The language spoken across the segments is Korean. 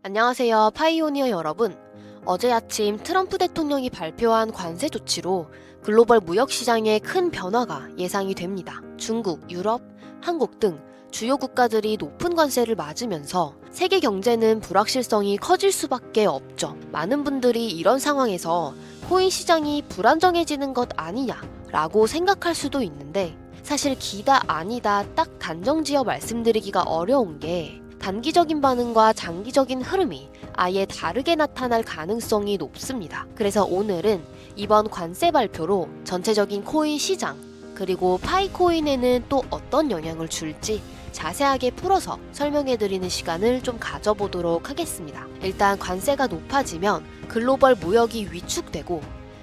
안녕하세요, 파이오니어 여러분. 어제 아침 트럼프 대통령이 발표한 관세 조치로 글로벌 무역 시장에 큰 변화가 예상이 됩니다. 중국, 유럽, 한국 등 주요 국가들이 높은 관세를 맞으면서 세계 경제는 불확실성이 커질 수밖에 없죠. 많은 분들이 이런 상황에서 코인 시장이 불안정해지는 것 아니냐라고 생각할 수도 있는데, 사실 기다 아니다 딱 단정지어 말씀드리기가 어려운 게, 단기적인 반응과 장기적인 흐름이 아예 다르게 나타날 가능성이 높습니다. 그래서 오늘은 이번 관세 발표로 전체적인 코인 시장, 그리고 파이코인에는 또 어떤 영향을 줄지 자세하게 풀어서 설명해드리는 시간을 좀 가져보도록 하겠습니다. 일단 관세가 높아지면 글로벌 무역이 위축되고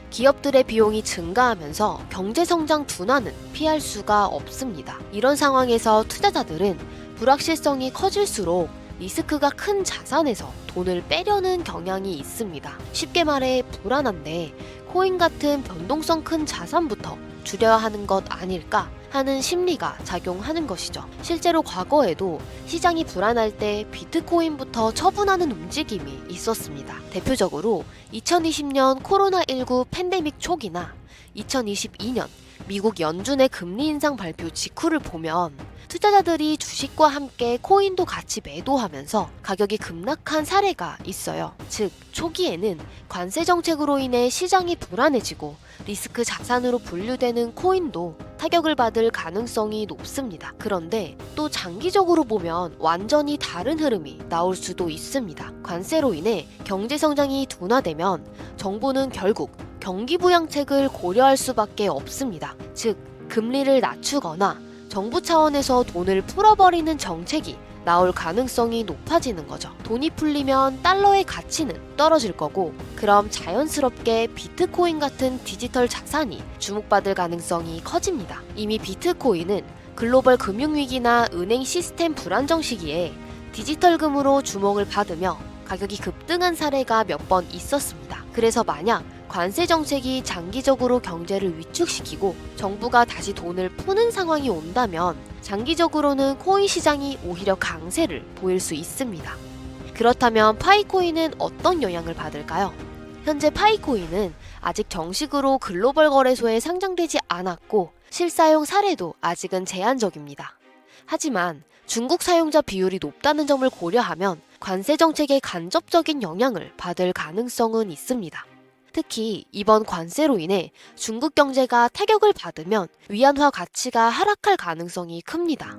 기업들의 비용이 증가하면서 경제성장 둔화는 피할 수가 없습니다. 이런 상황에서 투자자들은 불확실성이 커질수록 리스크가 큰 자산에서 돈을 빼려는 경향이 있습니다. 쉽게 말해 불안한데 코인 같은 변동성 큰 자산부터 줄여야 하는 것 아닐까 하는 심리가 작용하는 것이죠. 실제로 과거에도 시장이 불안할 때 비트코인부터 처분하는 움직임이 있었습니다. 대표적으로 2020년 코로나19 팬데믹 초기나 2022년 미국 연준의 금리 인상 발표 직후를 보면 투자자들이 주식과 함께 코인도 같이 매도하면서 가격이 급락한 사례가 있어요. 즉, 초기에는 관세 정책으로 인해 시장이 불안해지고 리스크 자산으로 분류되는 코인도 타격을 받을 가능성이 높습니다. 그런데 또 장기적으로 보면 완전히 다른 흐름이 나올 수도 있습니다. 관세로 인해 경제 성장이 둔화되면 정부는 결국 경기 부양책을 고려할 수밖에 없습니다. 즉, 금리를 낮추거나 정부 차원에서 돈을 풀어버리는 정책이 나올 가능성이 높아지는 거죠. 돈이 풀리면 달러의 가치는 떨어질 거고, 그럼 자연스럽게 비트코인 같은 디지털 자산이 주목받을 가능성이 커집니다. 이미 비트코인은 글로벌 금융위기나 은행 시스템 불안정 시기에 디지털금으로 주목을 받으며 가격이 급등한 사례가 몇 번 있었습니다. 그래서 만약 관세 정책이 장기적으로 경제를 위축시키고 정부가 다시 돈을 푸는 상황이 온다면 장기적으로는 코인 시장이 오히려 강세를 보일 수 있습니다. 그렇다면 파이코인은 어떤 영향을 받을까요? 현재 파이코인은 아직 정식으로 글로벌 거래소에 상장되지 않았고 실사용 사례도 아직은 제한적입니다. 하지만 중국 사용자 비율이 높다는 점을 고려하면 관세 정책의 간접적인 영향을 받을 가능성은 있습니다. 특히 이번 관세로 인해 중국 경제가 타격을 받으면 위안화 가치가 하락할 가능성이 큽니다.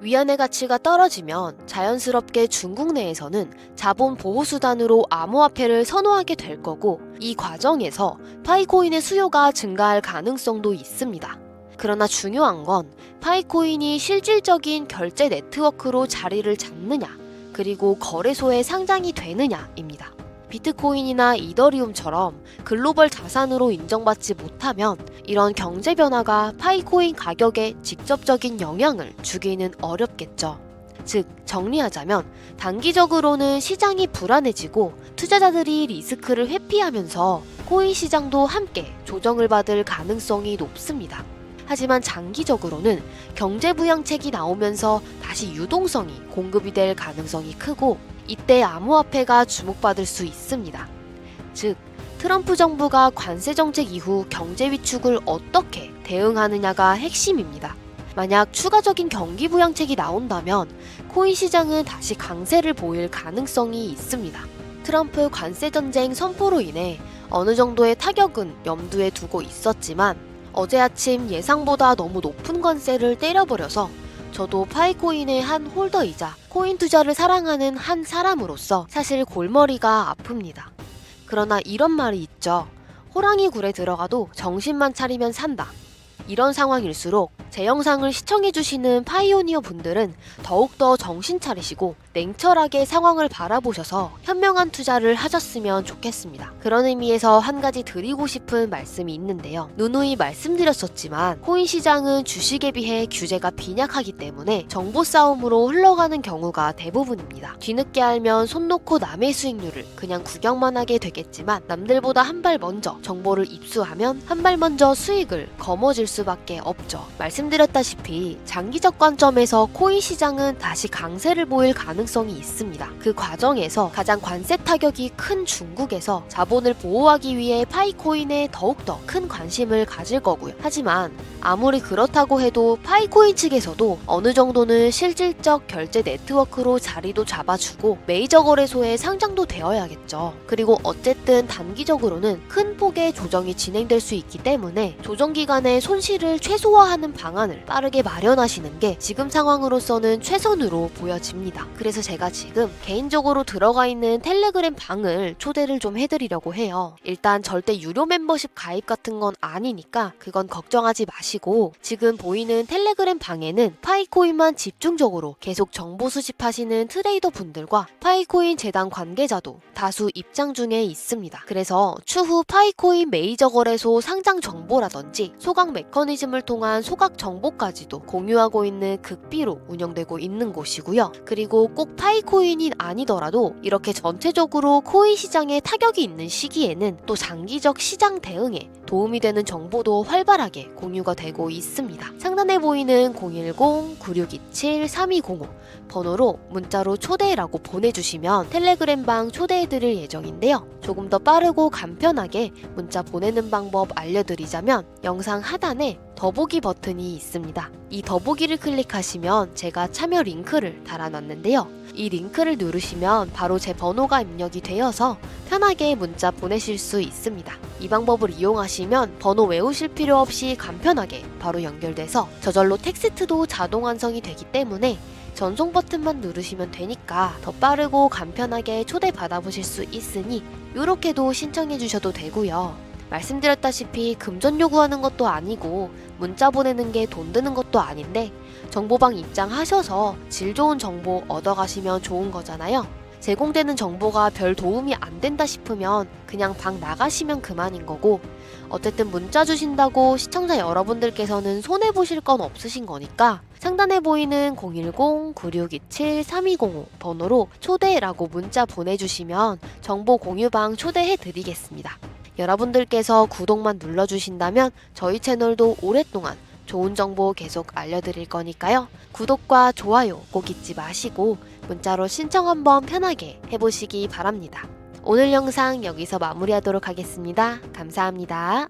위안의 가치가 떨어지면 자연스럽게 중국 내에서는 자본 보호 수단으로 암호화폐를 선호하게 될 거고, 이 과정에서 파이코인의 수요가 증가할 가능성도 있습니다. 그러나 중요한 건 파이코인이 실질적인 결제 네트워크로 자리를 잡느냐, 그리고 거래소에 상장이 되느냐입니다. 비트코인이나 이더리움처럼 글로벌 자산으로 인정받지 못하면 이런 경제 변화가 파이코인 가격에 직접적인 영향을 주기는 어렵겠죠. 즉, 정리하자면 단기적으로는 시장이 불안해지고 투자자들이 리스크를 회피하면서 코인 시장도 함께 조정을 받을 가능성이 높습니다. 하지만 장기적으로는 경제 부양책이 나오면서 다시 유동성이 공급이 될 가능성이 크고, 이때 암호화폐가 주목받을 수 있습니다. 즉, 트럼프 정부가 관세 정책 이후 경제 위축을 어떻게 대응하느냐가 핵심입니다. 만약 추가적인 경기 부양책이 나온다면 코인 시장은 다시 강세를 보일 가능성이 있습니다. 트럼프 관세 전쟁 선포로 인해 어느 정도의 타격은 염두에 두고 있었지만 어제 아침 예상보다 너무 높은 관세를 때려버려서 저도 파이코인의 한 홀더이자 코인 투자를 사랑하는 한 사람으로서 사실 골머리가 아픕니다. 그러나 이런 말이 있죠. 호랑이 굴에 들어가도 정신만 차리면 산다. 이런 상황일수록 제 영상을 시청해주시는 파이오니어 분들은 더욱더 정신 차리시고 냉철하게 상황을 바라보셔서 현명한 투자를 하셨으면 좋겠습니다. 그런 의미에서 한 가지 드리고 싶은 말씀이 있는데요. 누누이 말씀드렸었지만 코인 시장은 주식에 비해 규제가 빈약하기 때문에 정보 싸움으로 흘러가는 경우가 대부분입니다. 뒤늦게 알면 손 놓고 남의 수익률을 그냥 구경만 하게 되겠지만, 남들보다 한 발 먼저 정보를 입수하면 한 발 먼저 수익을 거머쥘 수밖에 없죠. 말씀드렸다시피 장기적 관점에서 코인 시장은 다시 강세를 보일 가능성이 있습니다. 그 과정에서 가장 관세 타격이 큰 중국에서 자본을 보호하기 위해 파이코인에 더욱더 큰 관심을 가질 거고요. 하지만 아무리 그렇다고 해도 파이코인 측에서도 어느 정도는 실질적 결제 네트워크로 자리도 잡아주고 메이저 거래소에 상장도 되어야겠죠. 그리고 어쨌든 단기적으로는 큰 폭의 조정이 진행될 수 있기 때문에 조정 기간의 손실을 최소화하는 방안을 빠르게 마련하시는 게 지금 상황으로서는 최선으로 보여집니다. 그래서 제가 지금 개인적으로 들어가 있는 텔레그램 방을 초대를 좀 해드리려고 해요. 일단 절대 유료 멤버십 가입 같은 건 아니니까 그건 걱정하지 마시고, 지금 보이는 텔레그램 방에는 파이코인만 집중적으로 계속 정보 수집하시는 트레이더 분들과 파이코인 재단 관계자도 다수 입장 중에 있습니다. 그래서 추후 파이코인 메이저 거래소 상장 정보라든지 소각 메커니즘을 통한 소각 정보까지도 공유하고 있는 극비로 운영되고 있는 곳이고요. 그리고 꼭 파이코인이 아니더라도 이렇게 전체적으로 코인 시장에 타격이 있는 시기에는 또 장기적 시장 대응에 도움이 되는 정보도 활발하게 공유가 되고 있습니다. 상단에 보이는 010-9627-3205 번호로 문자로 초대라고 보내주시면 텔레그램 방 초대해드릴 예정인데요. 조금 더 빠르고 간편하게 문자 보내는 방법 알려드리자면 영상 하단에 더보기 버튼이 있습니다. 이 더보기를 클릭하시면 제가 참여 링크를 달아놨는데요. 이 링크를 누르시면 바로 제 번호가 입력이 되어서 편하게 문자 보내실 수 있습니다. 이 방법을 이용하시면 번호 외우실 필요 없이 간편하게 바로 연결돼서 저절로 텍스트도 자동 완성이 되기 때문에 전송 버튼만 누르시면 되니까 더 빠르고 간편하게 초대 받아보실 수 있으니 이렇게도 신청해 주셔도 되고요. 말씀드렸다시피 금전 요구하는 것도 아니고 문자 보내는 게 돈 드는 것도 아닌데 정보방 입장하셔서 질 좋은 정보 얻어가시면 좋은 거잖아요. 제공되는 정보가 별 도움이 안 된다 싶으면 그냥 방 나가시면 그만인 거고, 어쨌든 문자 주신다고 시청자 여러분들께서는 손해보실 건 없으신 거니까 상단에 보이는 010-9627-3205 번호로 초대라고 문자 보내주시면 정보 공유방 초대해드리겠습니다. 여러분들께서 구독만 눌러주신다면 저희 채널도 오랫동안 좋은 정보 계속 알려드릴 거니까요. 구독과 좋아요 꼭 잊지 마시고 문자로 신청 한번 편하게 해보시기 바랍니다. 오늘 영상 여기서 마무리하도록 하겠습니다. 감사합니다.